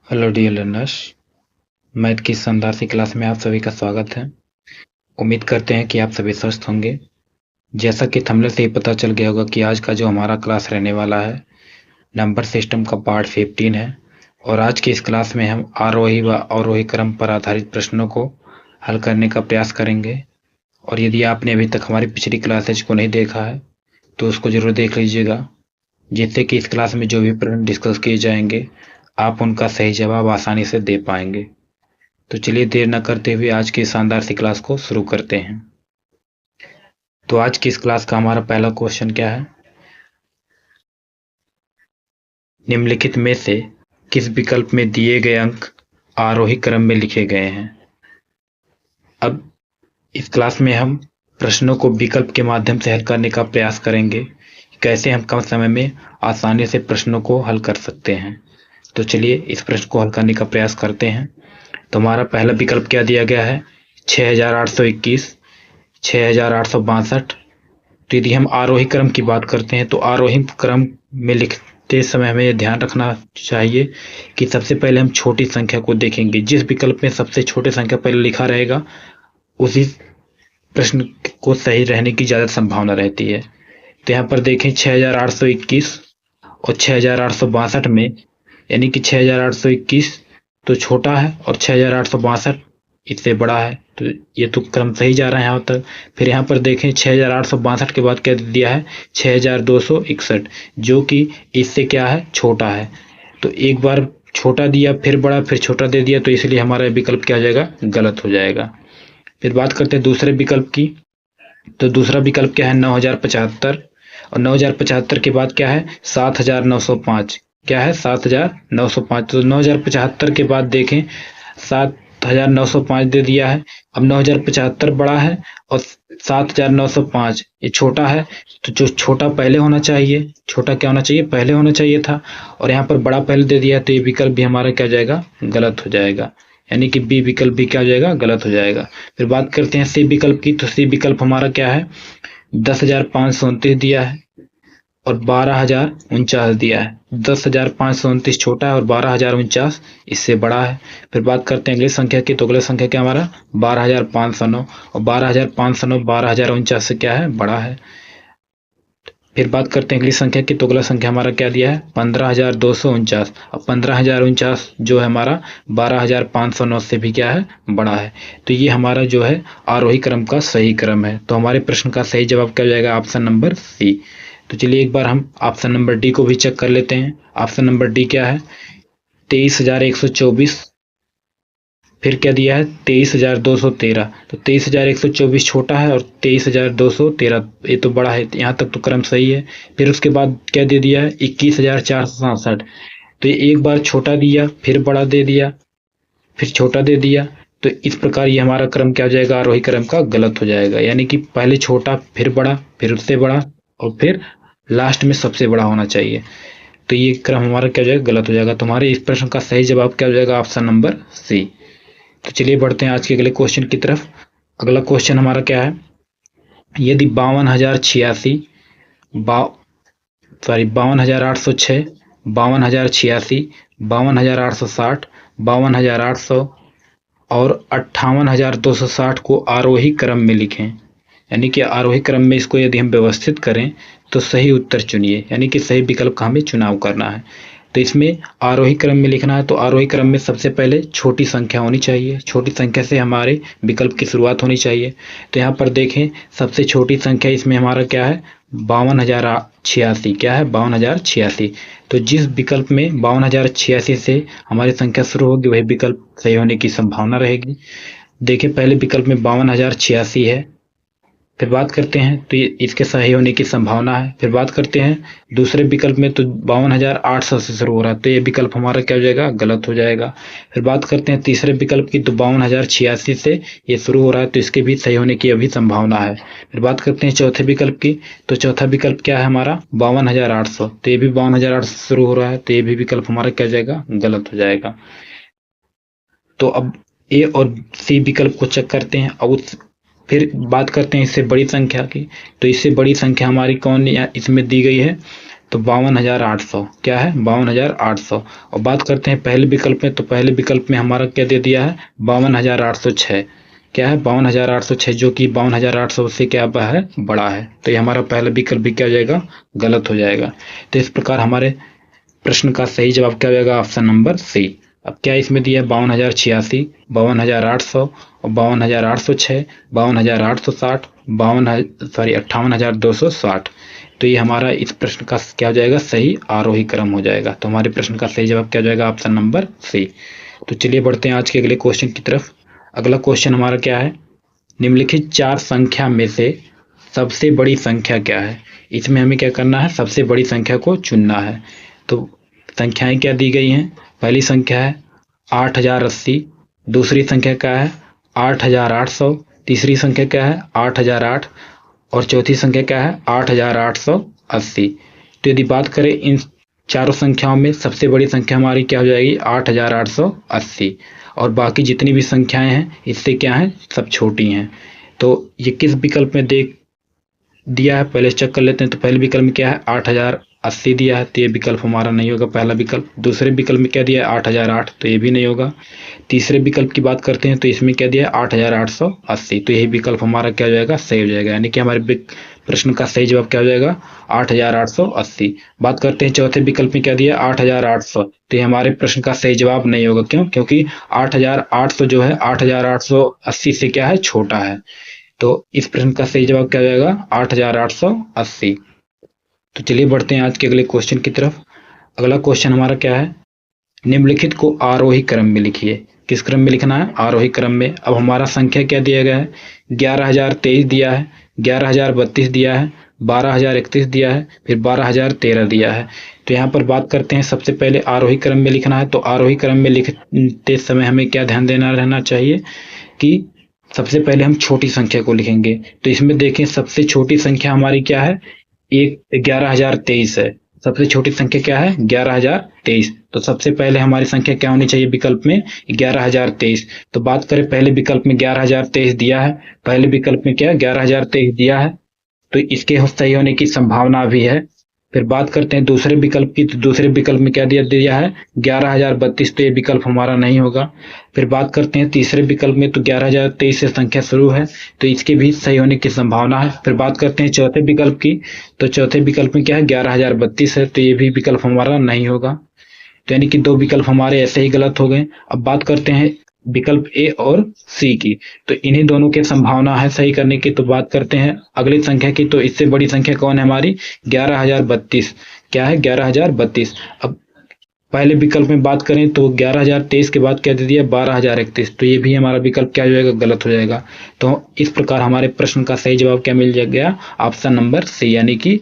Hello dear learners. Math की शानदार सी class में आप सभी का स्वागत है। उम्मीद करते हैं कि आप सभी स्वस्थ होंगे। जैसा कि थंबनेल से ही पता चल गया होगा कि आज का जो हमारा क्लास रहने वाला है नंबर सिस्टम का पार्ट 15 है और आज की इस क्लास में हम आरोही व अवरोही क्रम पर आधारित प्रश्नों को हल करने का प्रयास करेंगे। और यदि आपने अभी तक हमारी पिछली क्लासेज को नहीं देखा है तो उसको जरूर देख लीजिएगा, जिससे कि इस क्लास में जो भी प्रश्न डिस्कस किए जाएंगे आप उनका सही जवाब आसानी से दे पाएंगे। तो चलिए देर न करते हुए आज की शानदार सी क्लास को शुरू करते हैं। तो आज की इस क्लास का हमारा पहला क्वेश्चन क्या है, निम्नलिखित में से किस विकल्प में दिए गए अंक आरोही क्रम में लिखे गए हैं। अब इस क्लास में हम प्रश्नों को विकल्प के माध्यम से हल करने का प्रयास करेंगे, कैसे हम कम समय में आसानी से प्रश्नों को हल कर सकते हैं। तो चलिए इस प्रश्न को हल करने का प्रयास करते हैं। तो हमारा पहला विकल्प क्या दिया गया है, 6821, 6862। तो यदि हम आरोही क्रम की बात करते हैं तो आरोही क्रम में लिखते समय हमें यह ध्यान रखना चाहिए कि सबसे पहले हम छोटी संख्या को देखेंगे। जिस विकल्प में सबसे छोटी संख्या पहले लिखा रहेगा उसी प्रश्न को सही रहने की ज़्यादा संभावना रहती है। तो यहाँ पर देखें 6821 और 6862 में, यानी कि 6821 तो छोटा है और 6862 इससे बड़ा है, तो ये तो क्रम सही जा रहा है यहाँ तक। फिर यहाँ पर देखें 6862 के बाद क्या दिया है, 6261, जो कि इससे क्या है, छोटा है। तो एक बार छोटा दिया फिर बड़ा फिर छोटा दे दिया, तो इसलिए हमारा विकल्प क्या हो जाएगा, गलत हो जाएगा। फिर बात करते हैं दूसरे विकल्प की। तो दूसरा विकल्प क्या है, 9075, और 9075 के बाद क्या है, 7905। क्या है, 7905। तो 9075 के बाद देखें 7905 दे दिया है। अब 9075 बड़ा है और 7905 ये छोटा है, तो जो छोटा पहले होना चाहिए, छोटा क्या होना चाहिए, पहले होना चाहिए था, और यहाँ पर बड़ा पहले दे दिया, तो ये विकल्प भी हमारा क्या हो जाएगा, गलत हो जाएगा। यानी कि बी विकल्प भी क्या हो जाएगा, गलत हो जाएगा। फिर बात करते हैं सी विकल्प की। तो सी विकल्प हमारा क्या है, 10,529 दिया है और 12,049 दिया है। 10,529 छोटा है और 12,049 इससे बड़ा है। फिर बात करते हैं अगली संख्या की। तो अगली संख्या क्या हमारा 12,509, और 12,509 12,049 से क्या है, बड़ा है। फिर बात करते हैं अगली संख्या की। तो अगला संख्या हमारा क्या दिया है, 15,249, और 15,049 जो है हमारा 12,509 से भी क्या है, बड़ा है। तो ये हमारा जो है आरोही क्रम का सही क्रम है। तो हमारे प्रश्न का सही जवाब क्या हो जाएगा, ऑप्शन नंबर सी। तो चलिए एक बार हम ऑप्शन नंबर डी को भी चेक कर लेते हैं। ऑप्शन नंबर डी क्या है, 23,124। फिर क्या दिया है, 23,213। तो 23,124 छोटा है और 23,213 ये तो बड़ा है, यहाँ तक तो क्रम सही है। फिर उसके बाद क्या दे दिया है, 21,467। तो ये एक बार छोटा दिया फिर बड़ा दे दिया फिर छोटा दे दिया, तो इस प्रकार ये हमारा क्रम क्या हो जाएगा, आरोही क्रम का गलत हो जाएगा। यानी कि पहले छोटा फिर बड़ा फिर उससे बड़ा और फिर लास्ट में सबसे बड़ा होना चाहिए। तो ये क्रम हमारा क्या हो जाएगा, गलत हो जाएगा। तो हमारे इस प्रश्न का सही जवाब क्या हो जाएगा, ऑप्शन नंबर सी। तो चलिए बढ़ते हैं आज के अगले क्वेश्चन की तरफ। अगला क्वेश्चन हमारा क्या है, यदि 52,086 52,806, 52,086, 52,860, 52,800 और 58,260 को आरोही क्रम में लिखें। यानी कि आरोही क्रम में इसको यदि हम व्यवस्थित करें तो सही उत्तर चुनिए, यानी कि सही विकल्प का हमें चुनाव करना है। तो इसमें आरोही क्रम में लिखना है, तो आरोही क्रम में सबसे पहले छोटी संख्या होनी चाहिए, छोटी संख्या से हमारे विकल्प की शुरुआत होनी चाहिए। तो यहाँ पर देखें सबसे छोटी संख्या इसमें हमारा क्या है, 52,086। क्या है, 52,086। तो जिस विकल्प में 52,086 से हमारी संख्या शुरू होगी वही विकल्प सही होने की संभावना रहेगी। देखिए पहले विकल्प में 52,086 है, फिर बात करते हैं तो ये इसके सही होने की संभावना है। फिर बात करते हैं दूसरे विकल्प में, तो 52,800 से शुरू हो रहा है, तो ये विकल्प हमारा क्या हो जाएगा, गलत हो जाएगा। फिर बात करते हैं तीसरे विकल्प की। तो 52,086 से ये शुरू हो रहा है, तो इसके भी सही होने की अभी संभावना है। फिर बात करते हैं चौथे विकल्प की। तो चौथा विकल्प क्या है हमारा, 52,800। तो ये भी 52,800 से शुरू हो रहा है, तो ये भी विकल्प हमारा क्या हो जाएगा, गलत हो जाएगा। तो अब ए और सी विकल्प को चेक करते हैं। अब फिर बात करते हैं इससे बड़ी संख्या की। तो इससे बड़ी संख्या हमारी कौन इसमें दी गई है, तो 52,800 क्या है 52,800। और बात करते हैं पहले विकल्प में, तो पहले विकल्प में हमारा क्या दे दिया है 52,806 क्या है 52,806, जो कि 52,800 से क्या है बड़ा है। तो ये हमारा पहला विकल्प भी क्या हो जाएगा गलत हो जाएगा। तो इस प्रकार हमारे प्रश्न का सही जवाब क्या हो जाएगा ऑप्शन नंबर सी। अब क्या इसमें दिया है 52,086, 52,800 और 52,806, 52,860, 58,260। तो ये हमारा इस प्रश्न का क्या हो जाएगा सही आरोही क्रम हो जाएगा। तो हमारे प्रश्न का सही जवाब क्या हो जाएगा ऑप्शन नंबर सी। तो चलिए बढ़ते हैं आज के अगले क्वेश्चन की तरफ। अगला क्वेश्चन हमारा क्या है, निम्नलिखित 4 संख्या में से सबसे बड़ी संख्या क्या है। इसमें हमें क्या करना है, सबसे बड़ी संख्या को चुनना है। तो संख्याएं क्या दी गई हैं, पहली संख्या है 8,080, दूसरी संख्या क्या है 8,800, तीसरी संख्या क्या है 8,008 और चौथी संख्या क्या है 8,880। तो यदि बात करें इन चारों संख्याओं में सबसे बड़ी संख्या हमारी क्या हो जाएगी 8,880 और बाकी जितनी भी संख्याएं हैं इससे क्या है सब छोटी हैं। तो ये किस विकल्प में दिया है पहले चेक कर लेते हैं। तो पहले विकल्प में क्या है 8,080 दिया है, तो ये विकल्प हमारा नहीं होगा पहला विकल्प। दूसरे विकल्प में क्या दिया है 8,008, तो ये भी नहीं होगा। तीसरे विकल्प की बात करते हैं तो इसमें क्या दिया है 8,880, तो यही विकल्प हमारा क्या हो जाएगा सही हो जाएगा। यानी कि हमारे प्रश्न का सही जवाब क्या हो जाएगा 8,880। बात करते हैं चौथे विकल्प में क्या दिया है 8,800, तो ये हमारे प्रश्न का सही जवाब नहीं होगा। क्यों, क्योंकि 8,800 जो है 8,880 से क्या है छोटा है। तो इस प्रश्न का सही जवाब क्या हो जाएगा 8,880। तो चलिए बढ़ते हैं आज के अगले क्वेश्चन की तरफ। अगला क्वेश्चन हमारा क्या है, निम्नलिखित को आरोही क्रम में लिखिए। किस क्रम में लिखना है, आरोही क्रम में। अब हमारा संख्या क्या दिया गया है 11,023 दिया है, 11,032 दिया है, 12,031 दिया है, फिर 12,013 दिया है। तो यहाँ पर बात करते हैं सबसे पहले आरोही क्रम में लिखना है। तो आरोही क्रम में लिखते समय हमें क्या ध्यान देना रहना चाहिए कि सबसे पहले हम छोटी संख्या को लिखेंगे। तो इसमें देखें सबसे छोटी संख्या हमारी क्या है 11,023 है। सबसे छोटी संख्या क्या है 11,023। तो सबसे पहले हमारी संख्या क्या होनी चाहिए विकल्प में 11,023। तो बात करें पहले विकल्प में 11,023 दिया है, पहले विकल्प में क्या 11,023 दिया है, तो इसके सही होने की संभावना भी है। फिर बात करते हैं दूसरे विकल्प की, तो दूसरे विकल्प में क्या दिया है 11,032, तो ये विकल्प हमारा नहीं होगा। फिर बात करते हैं तीसरे विकल्प में, तो 11,023 से संख्या शुरू है, तो इसके भी सही होने की संभावना है। फिर बात करते हैं चौथे विकल्प की, तो चौथे विकल्प में क्या है 11,032 है, तो ये भी विकल्प हमारा नहीं होगा। तो यानी कि 2 विकल्प हमारे ऐसे ही गलत हो गए। अब बात करते हैं विकल्प ए और सी की, तो इन्हीं दोनों की संभावना है सही करने की। तो बात करते हैं अगली संख्या की, तो इससे बड़ी संख्या कौन है हमारी 11,032, क्या है 11,032। अब पहले विकल्प में बात करें तो 11,023 के बाद क्या दे दिया 12,031, तो ये भी हमारा विकल्प क्या हो जाएगा गलत हो जाएगा। तो इस प्रकार हमारे प्रश्न का सही जवाब क्या मिल गया ऑप्शन नंबर सी। यानी कि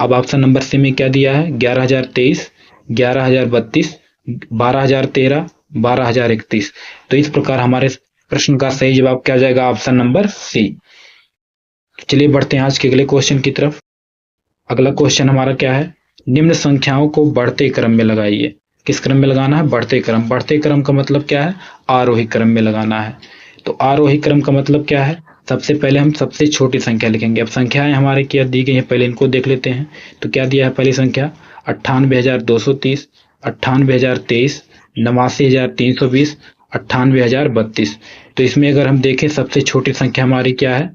अब ऑप्शन नंबर सी में क्या दिया है 11,023, 11,032, 12,013, 12,031। तो इस प्रकार हमारे प्रश्न का सही जवाब क्या हो जाएगा ऑप्शन नंबर सी। चलिए बढ़ते हैं आज के अगले क्वेश्चन की तरफ। अगला क्वेश्चन हमारा क्या है, निम्न संख्याओं को बढ़ते क्रम में लगाइए। किस क्रम में लगाना है बढ़ते क्रम। बढ़ते क्रम का मतलब क्या है आरोही क्रम में लगाना है। तो आरोही क्रम का मतलब क्या है, सबसे पहले हम सबसे छोटी संख्या लिखेंगे। अब संख्याएं हमारे क्या दी गई हैं पहले इनको देख लेते हैं। तो क्या दिया है पहली संख्या 98,230, 98,023, 89,320, 98,032। तो इसमें अगर हम देखें सबसे छोटी संख्या हमारी क्या है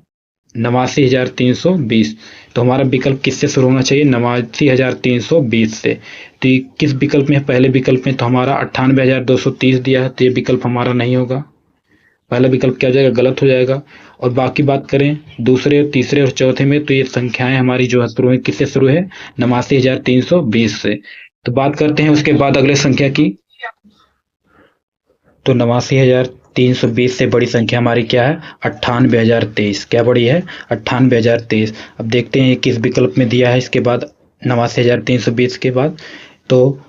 89,320। तो हमारा विकल्प किससे शुरू होना चाहिए 89,320 से। तो ये किस विकल्प में है, पहले विकल्प में तो हमारा 98,230 दिया है, तो ये विकल्प हमारा नहीं होगा। पहला विकल्प क्या हो जाएगा गलत हो जाएगा। और बाकी बात करें दूसरे तीसरे और चौथे में, तो ये संख्याएं हमारी जो है शुरू है किससे शुरू है 89,320 से। तो बात करते हैं उसके बाद अगले संख्या की, तो 89,320 से बड़ी संख्या हमारी क्या है 98,023। क्या बड़ी है 98,023। अब देखते हैं किस विकल्प में दिया है इसके बाद 89,320 के बाद। तो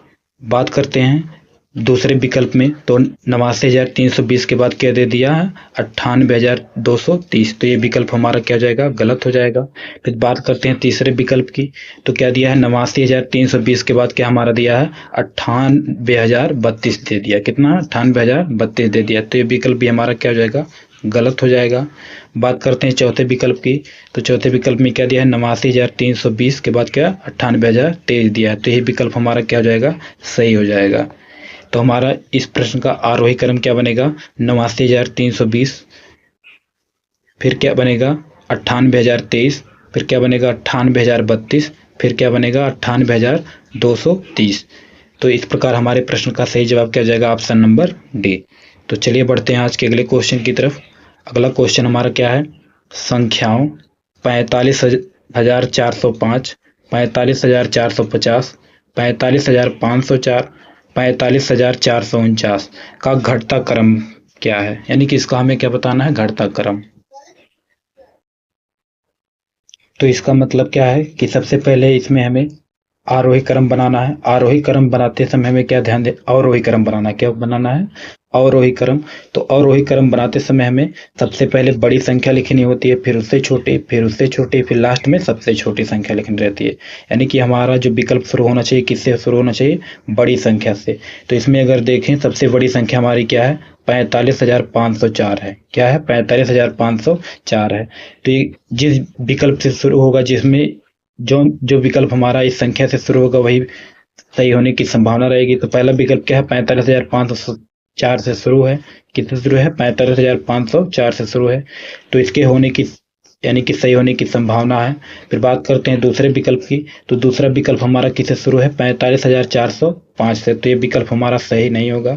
बात करते हैं दूसरे विकल्प में, तो 89,320 के बाद क्या दे दिया है 98,230। तो ये विकल्प हमारा क्या हो जाएगा गलत हो जाएगा। फिर बात करते हैं तीसरे विकल्प की, तो क्या दिया है 89,320 के बाद क्या हमारा दिया है 98,032 दे दिया। कितना 98,032 दे दिया। तो ये विकल्प भी हमारा क्या हो जाएगा गलत हो जाएगा। बात करते हैं चौथे विकल्प की, तो चौथे विकल्प में क्या दिया है 89,320 के बाद क्या 98,023 दिया है, तो यही विकल्प हमारा क्या हो जाएगा सही हो जाएगा। तो हमारा इस प्रश्न का आरोही क्रम क्या बनेगा 89,320, फिर क्या बनेगा 98,023, फिर क्या बनेगा 98,032, फिर क्या बनेगा 98,230। तो इस प्रकार हमारे प्रश्न का सही जवाब क्या हो जाएगा ऑप्शन नंबर डी। तो चलिए बढ़ते हैं आज के अगले क्वेश्चन की तरफ। अगला क्वेश्चन हमारा क्या है, संख्याओं 45,405, 45,450, 45,504, 45,449 का घटता क्रम क्या है, यानी कि इसका हमें क्या बताना है घटता क्रम। तो इसका मतलब क्या है कि सबसे पहले इसमें हमें आरोही क्रम बनाना है। आरोही क्रम बनाते समय हमें क्या ध्यान दे, अवरोही क्रम बनाना है। क्या बनाना है अवरोही क्रम। तो अवरोही क्रम बनाते समय हमें सबसे पहले बड़ी संख्या लिखनी होती है, फिर उससे छोटी, फिर उससे छोटी, फिर लास्ट में सबसे छोटी संख्या लिखनी रहती है। यानी कि हमारा जो विकल्प शुरू होना चाहिए किससे शुरू होना चाहिए, बड़ी संख्या से। तो इसमें अगर देखें सबसे बड़ी संख्या हमारी क्या है 45,504 है। क्या है 45,504 है। तो ये जिस विकल्प से शुरू होगा, जिसमें जो विकल्प हमारा इस संख्या से शुरू होगा वही सही होने की संभावना रहेगी। तो पहला विकल्प क्या है 45,504 से शुरू है। किससे शुरू है 45,504 से शुरू है, तो इसके होने की यानी कि सही होने की संभावना है। फिर बात करते हैं दूसरे विकल्प की, तो दूसरा विकल्प हमारा किससे शुरू है 45,405 से, तो ये विकल्प हमारा सही नहीं होगा,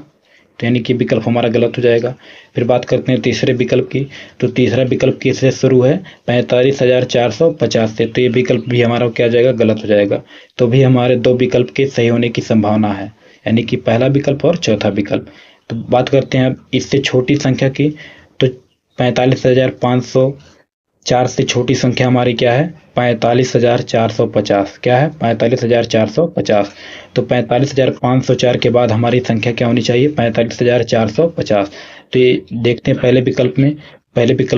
तो यानी कि विकल्प हमारा गलत हो जाएगा। फिर बात करते हैं तीसरे विकल्प की, तो तीसरा विकल्प किससे शुरू है 45,450 से, तो ये विकल्प भी हमारा क्या हो जाएगा गलत हो जाएगा। तो भी हमारे दो विकल्प के सही होने की संभावना है, यानी कि पहला विकल्प और चौथा विकल्प। तो बात करते हैं अब इससे छोटी संख्या की, तो 45,504 से छोटी संख्या हमारी क्या है 45,450। क्या है 45,450। तो 45,504 के बाद हमारी संख्या क्या होनी चाहिए 45,450। तो ये देखते हैं पहले विकल्प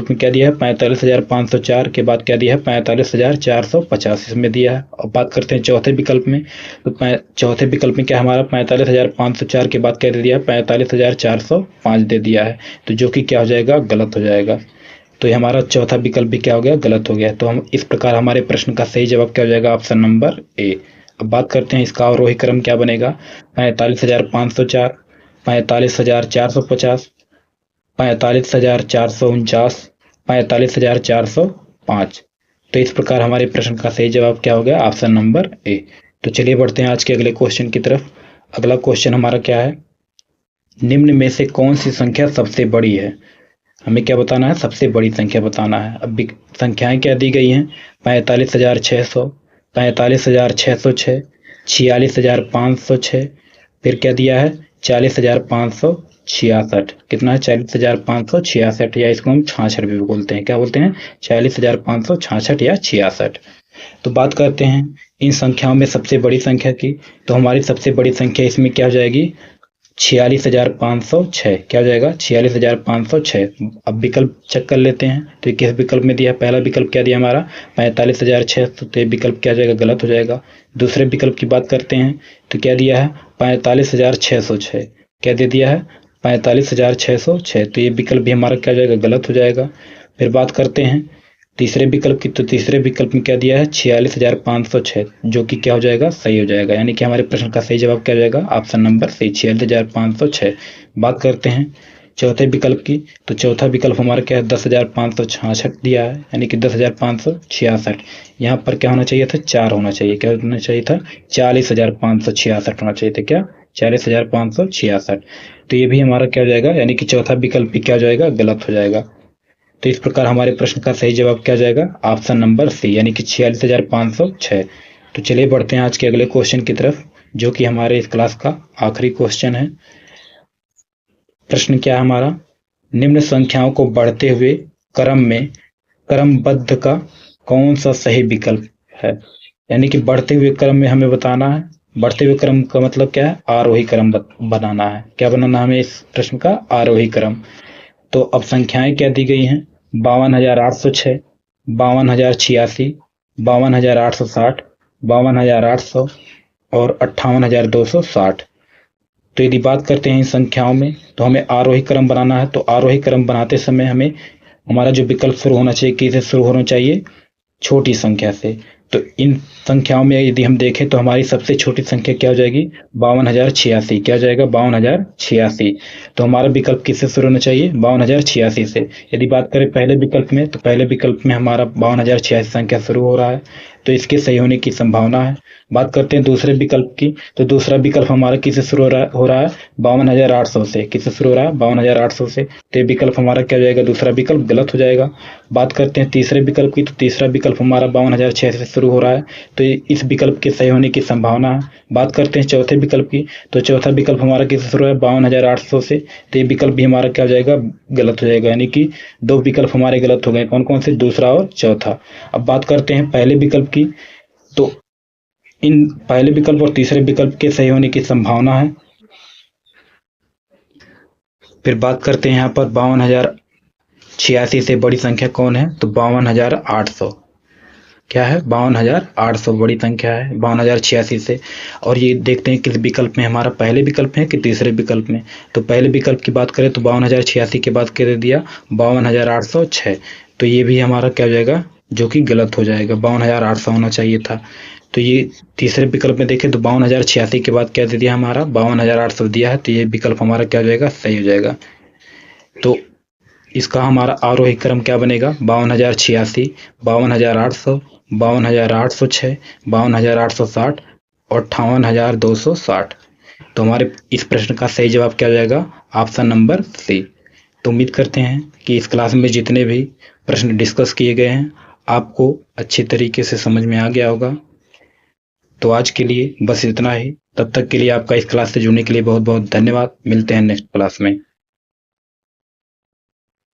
में क्या दिया है 45,504 के बाद क्या दिया है 45,450 इसमें दिया है। और बात करते हैं चौथे विकल्प में, तो चौथे विकल्प में क्या हमारा 45,504 के बाद क्या दे दिया है 45,405 दे दिया है, तो जो कि क्या हो जाएगा गलत हो जाएगा। तो ये हमारा चौथा विकल्प भी क्या हो गया गलत हो गया। तो हम इस प्रकार हमारे प्रश्न का सही जवाब क्या हो जाएगा ऑप्शन नंबर ए। अब बात करते हैं इसका अवरोही क्रम क्या बनेगा 45,504, 45,450, 45,449, 45,405। तो इस प्रकार हमारे प्रश्न का सही जवाब क्या हो गया ऑप्शन नंबर ए। तो चलिए बढ़ते हैं आज के अगले क्वेश्चन की तरफ। अगला क्वेश्चन हमारा क्या है, निम्न में से कौन सी संख्या सबसे बड़ी है। हमें क्या बताना है सबसे बड़ी संख्या बताना है। अब संख्याएं क्या दी गई हैं 45,600, 45,606, 46,506, फिर क्या दिया है 40,566। कितना है 40,566, या इसको हम 66 भी बोलते हैं। क्या बोलते हैं 40,566 या 66। तो बात करते हैं इन संख्याओं में सबसे बड़ी संख्या की, तो हमारी सबसे बड़ी संख्या इसमें क्या हो जाएगी 46,506। क्या हो जाएगा 46,506। अब विकल्प चेक कर लेते हैं, तो किस विकल्प में दिया, पहला विकल्प क्या दिया हमारा 45,600, तो ये विकल्प क्या हो जाएगा गलत हो जाएगा। दूसरे विकल्प की बात करते हैं, तो क्या दिया है 45,606। क्या दे दिया है 45,606, तो ये विकल्प भी हमारा क्या हो जाएगा गलत हो जाएगा। फिर बात करते हैं तीसरे विकल्प की, तो तीसरे विकल्प में क्या दिया है 46,506, जो कि क्या हो जाएगा सही हो जाएगा, यानी कि हमारे प्रश्न का सही जवाब क्या हो जाएगा ऑप्शन नंबर सी 46,506। बात करते हैं चौथे विकल्प की, तो चौथा विकल्प हमारा क्या है 10,566 दिया है, यानी कि 10,566। यहाँ पर क्या होना चाहिए था 4 होना चाहिए। क्या होना चाहिए था 40,566 होना चाहिए था। क्या 40,566। तो ये भी हमारा क्या हो जाएगा, यानी कि चौथा विकल्प भी क्या हो जाएगा गलत हो जाएगा। तो इस प्रकार हमारे प्रश्न का सही जवाब क्या हो जाएगा ऑप्शन नंबर सी, यानी कि 46,506। तो चलिए बढ़ते हैं आज के अगले क्वेश्चन की तरफ, जो कि हमारे इस क्लास का आखिरी क्वेश्चन है। प्रश्न क्या है हमारा, निम्न संख्याओं को बढ़ते हुए क्रम में क्रमबद्ध का कौन सा सही विकल्प है। यानी कि बढ़ते हुए क्रम में हमें बताना है, बढ़ते हुए क्रम का मतलब क्या है आरोही क्रम बनाना है। क्या बनाना है हमें इस प्रश्न का आरोही क्रम। तो अब संख्याएं क्या दी गई हैं 52,806, 52,086, 52,860, 52,800 और 58,260। तो यदि बात करते हैं इन संख्याओं में, तो हमें आरोही क्रम बनाना है। तो आरोही क्रम बनाते समय हमें हमारा जो विकल्प शुरू होना चाहिए, किससे शुरू होना चाहिए? छोटी संख्या से। तो इन संख्याओं में यदि हम देखें तो हमारी सबसे छोटी संख्या क्या हो जाएगी? 52,086। क्या हो जाएगा? 52,086। तो हमारा विकल्प किससे शुरू होना चाहिए? 52,086 से। यदि बात करें पहले विकल्प में, तो पहले विकल्प में हमारा 52,086 संख्या शुरू हो रहा है, तो इसके सही होने की संभावना है। बात करते हैं दूसरे विकल्प की, तो दूसरा विकल्प हमारा किससे शुरू हो रहा है? 52,800 से। किससे शुरू हो रहा है? 52,800 से। तो ये विकल्प हमारा क्या हो जाएगा? दूसरा विकल्प गलत हो जाएगा। बात करते हैं तीसरे विकल्प की, तो तीसरा विकल्प हमारा 52,006 से शुरू हो रहा है, तो इस विकल्प के सही होने की संभावना है। बात करते हैं चौथे विकल्प की, तो चौथा विकल्प हमारा किससे शुरू है? 52,800 से। तो ये विकल्प भी हमारा क्या हो जाएगा? गलत हो जाएगा। यानी कि दो विकल्प हमारे गलत हो गए। कौन कौन से? दूसरा और चौथा। अब बात करते हैं पहले विकल्प की, तो इन पहले विकल्प और तीसरे विकल्प के सही होने की संभावना है। फिर बात करते हैं यहाँ पर 52,086 से बड़ी संख्या कौन है? तो 52,800। क्या है? 52,800 बड़ी संख्या है 52,086 से। और ये देखते हैं किस विकल्प में, हमारा पहले विकल्प में कि तीसरे विकल्प में। तो पहले विकल्प की बात करें तो 52,086 के बाद क्या दे दिया? 52,806। तो ये भी हमारा क्या हो जाएगा? जो कि गलत हो जाएगा। 52,800 होना चाहिए था। तो ये तीसरे विकल्प में देखें तो 52,086 के बाद क्या दे दिया? हमारा 52,800 दिया है। तो ये विकल्प हमारा क्या हो जाएगा? सही हो जाएगा। तो इसका हमारा आरोही क्रम क्या बनेगा? 52,086, 52,800, 52,806, 52,860 और 58,260। तो हमारे इस प्रश्न का सही जवाब क्या हो जाएगा? Option number C. तो उम्मीद करते हैं कि इस क्लास में जितने भी प्रश्न डिस्कस किए गए हैं आपको अच्छी तरीके से समझ में आ गया होगा। तो आज के लिए बस इतना ही। तब तक के लिए आपका इस क्लास से जुड़ने के लिए बहुत बहुत धन्यवाद। मिलते हैं नेक्स्ट क्लास में।